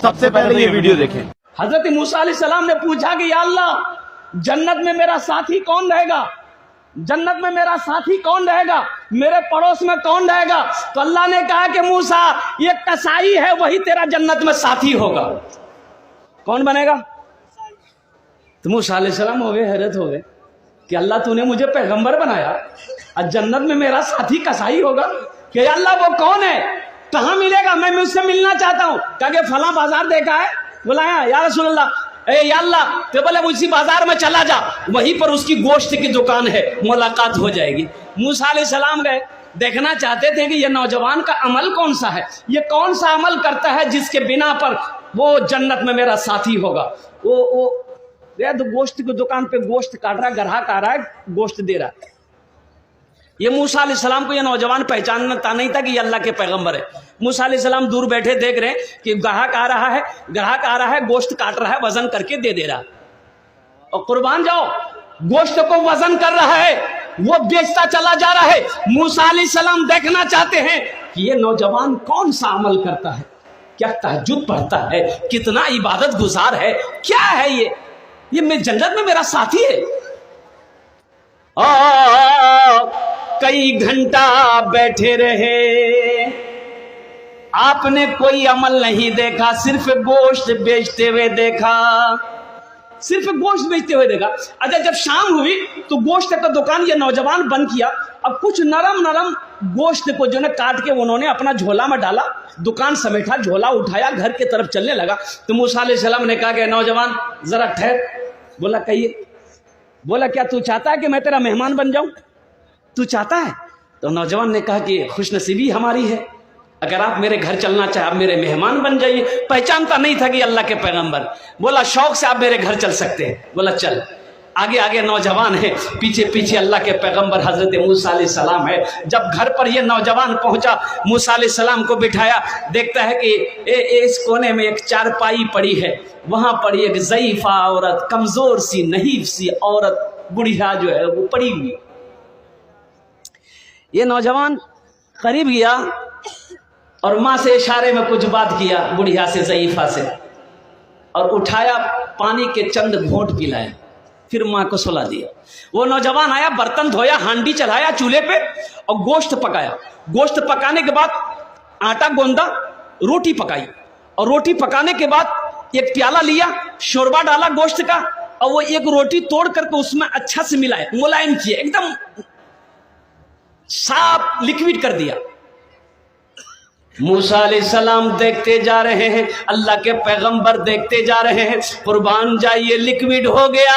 सबसे पहले ये वीडियो देखें। हजरत मूसा अलैहि सलाम ने पूछा कि या अल्लाह, जन्नत में मेरा साथी कौन रहेगा, जन्नत में मेरा साथी कौन रहेगा, मेरे पड़ोस में कौन रहेगा? तो अल्लाह ने कहा कि मूसा, ये कसाई है, वही तेरा जन्नत में साथी होगा। कौन बनेगा? तो मूसा अलैहि सलाम हो गए, हैरत हो गए कि अल्लाह तूने मुझे पैगंबर बनाया और जन्नत में मेरा साथी कसाई होगा? कि अल्लाह वो कौन है, कहाँ मिलेगा, मैं उससे मिलना चाहता हूँ। कहा कि फला बाजार देखा है? बोला या रसूल अल्लाह, या अल्लाह, तो बोले उसी बाजार में चला जा, वहीं पर उसकी गोश्त की दुकान है, मुलाकात हो जाएगी। मूसा अलैहि सलाम गए, देखना चाहते थे कि ये नौजवान का अमल कौन सा है, ये कौन सा अमल करता है जिसके बिना पर वो जन्नत में मेरा साथी होगा। वो तो गोश्त की दुकान पे गोश्त काट रहा है, ग्राहक आ रहा है, गोश्त दे रहा है। ये मूसा अलैहि सलाम को ये नौजवान पहचानता नहीं था कि ये अल्लाह के पैगंबर है। मूसा अलैहि सलाम दूर बैठे देख रहे हैं कि ग्राहक आ रहा है, गोश्त काट रहा है, वजन करके दे दे रहा, और कुर्बान जाओ, गोश्त को वजन कर रहा है, वो बेचता चला जा रहा है। मूसा अलैहि सलाम देखना चाहते हैं कि ये नौजवान कौन सा अमल करता है, क्या तहज्जुद पढ़ता है, कितना इबादत गुजार है, क्या है ये मैं जन्नत में मेरा साथी है। कई घंटा बैठे रहे, आपने कोई अमल नहीं देखा, सिर्फ गोश्त बेचते हुए देखा, सिर्फ गोश्त बेचते हुए देखा। अच्छा, जब शाम हुई तो गोश्त का दुकान ये नौजवान बंद किया। अब कुछ नरम गोश्त को जो है काट के उन्होंने अपना झोला में डाला, दुकान समेटा, झोला उठाया, घर की तरफ चलने लगा। तो मूसा अलैहि सलाम ने कहा कि नौजवान जरा ठहर। बोला कहिए। बोला क्या तू चाहता है कि मैं तेरा मेहमान बन जाऊं, तू चाहता है? तो नौजवान ने कहा कि खुशनसीबी हमारी है, अगर आप मेरे घर चलना चाहे, आप मेरे मेहमान बन जाइए। पहचानता नहीं था कि अल्लाह के पैगंबर। बोला शौक से आप मेरे घर चल सकते हैं। बोला चल। आगे नौजवान है, पीछे अल्लाह के पैगंबर हजरत मूसा अलैहि सलाम है। जब घर पर ये नौजवान पहुंचा, मूसा अलैहि सलाम को बिठाया, देखता है कि इस कोने में एक चारपाई पड़ी है, वहां पर एक ज़ईफा औरत, कमजोर सी नहीफ सी औरत, बुढ़िया जो है वो पड़ी हुई। ये नौजवान करीब गया और माँ से इशारे में कुछ बात किया, बुढ़िया से, ज़ईफा से, और उठाया, पानी के चंद घोंट पिलाए, फिर माँ को सुला दिया। वो नौजवान आया, बर्तन धोया, हांडी चढ़ाया चूल्हे पे और गोश्त पकाया। गोश्त पकाने के बाद आटा गोंदा, रोटी पकाई, और रोटी पकाने के बाद एक प्याला लिया, शोरबा डाला गोश्त का, और वो एक रोटी तोड़ करके उसमें अच्छा से मिलाया, मुलायम किया, एकदम साफ लिक्विड कर दिया। मूसा अलैहिस्सलाम देखते जा रहे हैं, अल्लाह के पैगंबर देखते जा रहे हैं। कुर्बान जाइए, लिक्विड हो गया।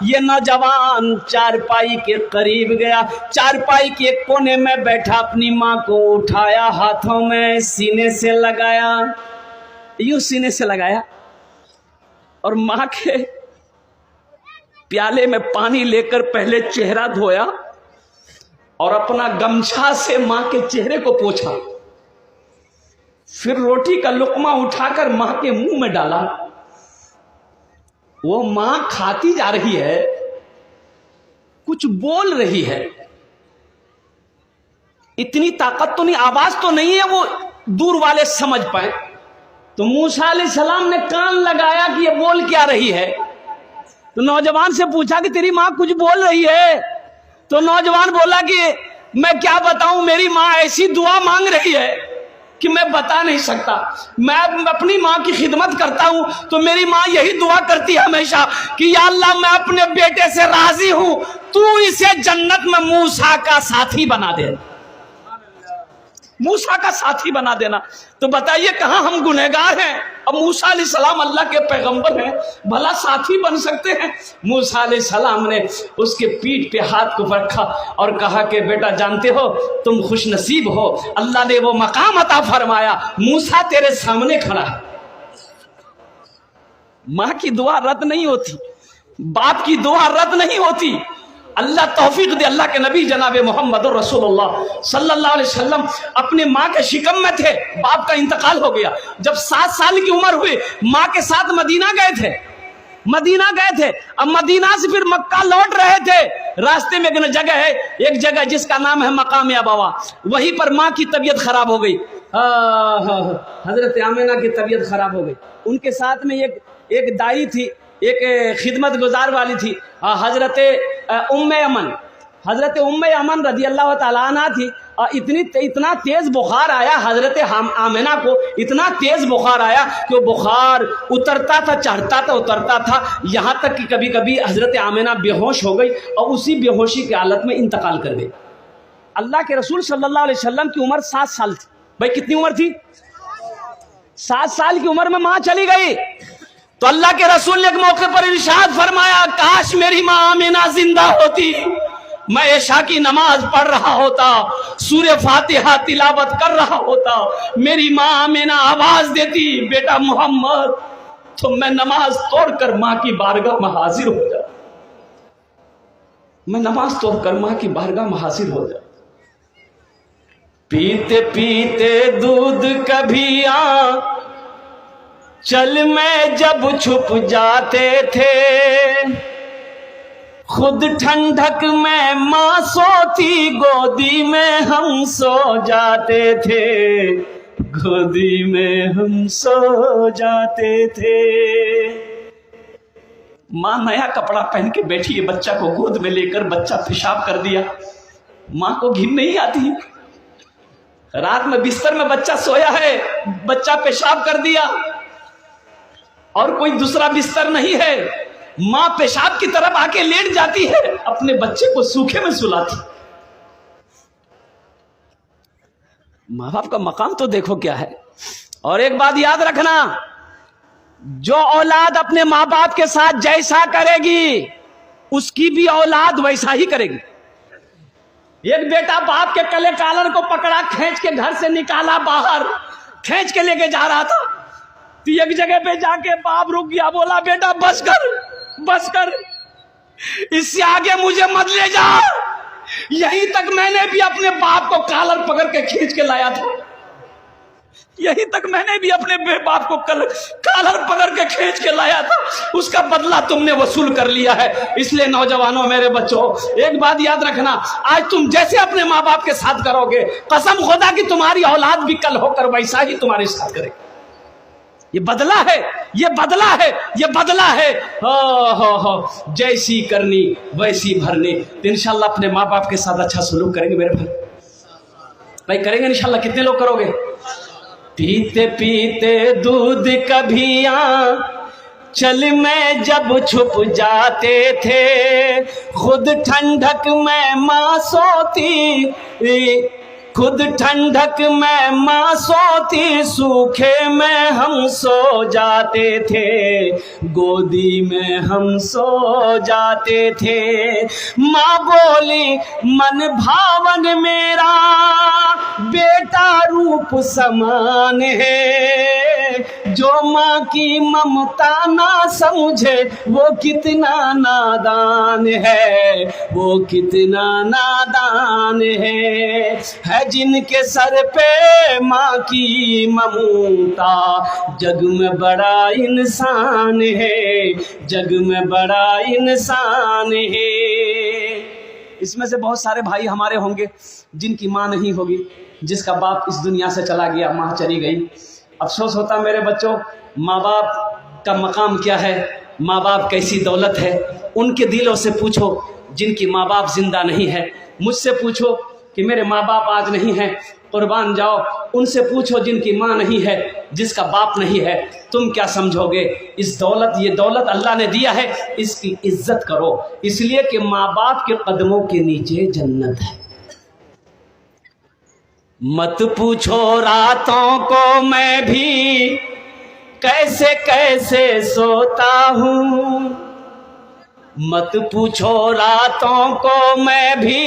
ये नौजवान चारपाई के करीब गया, चारपाई के कोने में बैठा, अपनी माँ को उठाया, हाथों में सीने से लगाया, यूं सीने से लगाया, और माँ के प्याले में पानी लेकर पहले चेहरा धोया और अपना गमछा से माँ के चेहरे को पोंछा, फिर रोटी का लुकमा उठाकर मां के मुंह में डाला। वो मां खाती जा रही है, कुछ बोल रही है, इतनी ताकत तो नहीं, आवाज तो नहीं है वो दूर वाले समझ पाए। तो मूसा अलैहिस्सलाम ने कान लगाया कि ये बोल क्या रही है। तो नौजवान से पूछा कि तेरी मां कुछ बोल रही है? तो नौजवान बोला कि मैं क्या बताऊं, मेरी मां ऐसी दुआ मांग रही है कि मैं बता नहीं सकता। मैं अपनी माँ की खिदमत करता हूँ तो मेरी माँ यही दुआ करती है हमेशा कि या अल्लाह, मैं अपने बेटे से राजी हूँ, तू इसे जन्नत में मूसा का साथी बना दे, मूसा का साथी बना देना। तो बताइए कहाँ हम गुनहगार हैं, अब मूसा अलैहिस्सलाम अल्लाह के पैगंबर हैं, भला साथी बन सकते हैं? मूसा अलैहिस्सलाम ने उसके पीठ पे हाथ को रखा और कहा कि बेटा जानते हो तुम खुश नसीब हो, अल्लाह ने वो मकाम अता फरमाया, मूसा तेरे सामने खड़ा है। माँ की दुआ रद्द नहीं होती, बाप की दुआ रद्द नहीं होती। अल्लाह तौफीक दे। अल्लाह के नबी जनाब मोहम्मद रसूलुल्लाह सल्लल्लाहु अलैहि वसल्लम अपने माँ के शिकम में थे, बाप का इंतकाल हो गया। जब 7 साल की उम्र हुई, माँ के साथ मदीना गए थे। अब मदीना से फिर मक्का लौट रहे थे। रास्ते में एक जगह है, जिसका नाम है मकाम अबवा, वहीं पर माँ की तबीयत खराब हो गई। حضرت آمینہ کی طبیعت خراب ہو گئی. ان کے ساتھ میں ایک دائی تھی, ایک خدمت گزار والی تھی, حضرت ام ایمن رضی اللہ تعالیٰ عنہ تھی. اتنا تیز بخار آیا حضرت آمینہ کو, اتنا تیز بخار آیا کہ وہ بخار اترتا تھا, چڑھتا تھا, اترتا تھا, یہاں تک کہ کبھی کبھی حضرت آمینہ بے ہوش ہو گئی اور اسی بے ہوشی کی حالت میں انتقال کر گئی. اللہ کے رسول صلی اللہ علیہ وسلم کی عمر 7 سال تھی. بھائی کتنی عمر تھی؟ 7 سال کی عمر میں ماں چلی گئی. تو اللہ کے رسول نے ایک موقع پر ارشاد فرمایا, کاش میری ماں آمینہ زندہ ہوتی, میں عشاء کی نماز پڑھ رہا ہوتا, سورہ فاتحہ تلاوت کر رہا ہوتا, میری ماں آمینہ آواز دیتی بیٹا محمد, تو میں نماز توڑ کر ماں کی بارگاہ میں حاضر ہو جاتا. میں نماز توڑ کر ماں کی بارگاہ میں حاضر ہو جاتا. پیتے پیتے دودھ کبھی چل میں جب چھپ جاتے تھے, خود ٹھنڈک میں ماں سوتی, گودی میں ہم سو جاتے تھے, گودی میں ہم سو جاتے تھے. ماں نیا کپڑا پہن کے بیٹھی ہے, بچہ کو گود میں لے کر, بچہ پیشاب کر دیا, ماں کو گھن نہیں آتی. رات میں بستر میں بچہ سویا ہے, بچہ پیشاب کر دیا اور کوئی دوسرا بستر نہیں ہے, ماں پیشاب کی طرف آ کے لیٹ جاتی ہے, اپنے بچے کو سوکھے میں سلاتی. ماں باپ کا مقام تو دیکھو کیا ہے. اور ایک بات یاد رکھنا, جو اولاد اپنے ماں باپ کے ساتھ جیسا کرے گی اس کی بھی اولاد ویسا ہی کرے گی. ایک بیٹا باپ کے کلے کالر کو پکڑا, کھینچ کے گھر سے نکالا باہر, کھینچ کے لے کے جا رہا تھا, تو ایک جگہ پہ جا کے باپ رک گیا, بولا بیٹا بس کر, اس سے آگے مجھے مت لے جا. یہیں تک میں نے بھی اپنے باپ کو کالر پکڑ کے کھینچ کے لایا تھا, یہیں تک میں نے بھی اپنے باپ کو کالر پکڑ کے کھینچ کے لایا تھا, اس کا بدلہ تم نے وصول کر لیا ہے. اس لیے نوجوانوں, میرے بچوں, ایک بات یاد رکھنا, آج تم جیسے اپنے ماں باپ کے ساتھ کرو گے, قسم خدا کی تمہاری اولاد بھی کل ہو کر ویسا ہی تمہارے ساتھ کرے. یہ بدلہ ہے, یہ بدلہ ہے, یہ بدلہ ہے. جیسی کرنی ویسی بھرنی. تو انشاءاللہ اپنے ماں باپ کے ساتھ اچھا سلوک کریں گے میرے بھائی, کریں گے انشاءاللہ. کتنے لوگ کرو گے؟ پیتے پیتے دودھ کبھی چل میں جب چھپ جاتے تھے, خود ٹھنڈک میں ماں سوتی, خود ٹھنڈک میں ماں سوتی, سوکھے میں ہم سو جاتے تھے, گودی میں ہم سو جاتے تھے. ماں بولی من بھاون میرا بیٹا روپ سمان ہے, جو ماں کی ممتا نہ سمجھے وہ کتنا نادان ہے, وہ کتنا نادان ہے. جن کے سر پہ ماں کی ممتا, جگ میں بڑا انسان ہے, جگ میں بڑا انسان ہے. اس میں سے بہت سارے بھائی ہمارے ہوں گے جن کی ماں نہیں ہوگی, جس کا باپ اس دنیا سے چلا گیا, ماں چلی گئی. افسوس ہوتا میرے بچوں, ماں باپ کا مقام کیا ہے, ماں باپ کیسی دولت ہے. ان کے دلوں سے پوچھو جن کی ماں باپ زندہ نہیں ہے. مجھ سے پوچھو کہ میرے ماں باپ آج نہیں ہیں, قربان جاؤ. ان سے پوچھو جن کی ماں نہیں ہے, جس کا باپ نہیں ہے, تم کیا سمجھو گے؟ اس دولت, یہ دولت اللہ نے دیا ہے, اس کی عزت کرو, اس لیے کہ ماں باپ کے قدموں کے نیچے جنت ہے. مت پوچھو راتوں کو میں بھی کیسے کیسے سوتا ہوں, مت پوچھو راتوں کو میں بھی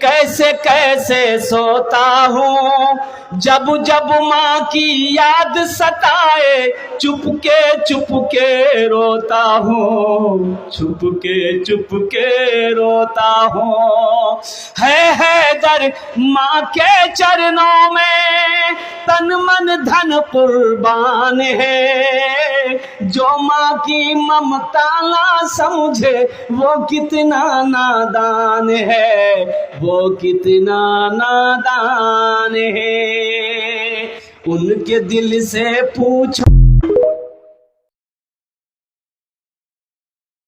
کیسے کیسے سوتا ہوں. جب جب ماں کی یاد ستائے چپ کے روتا ہوں, چپ کے روتا ہوں. ہے حیدر ماں کے چرنوں میں تن من دھن قربان ہے, جو ماں کی ممتا نہ سمجھے وہ کتنا نادان ہے, وہ کتنا نادان ہے. ان کے دل سے پوچھو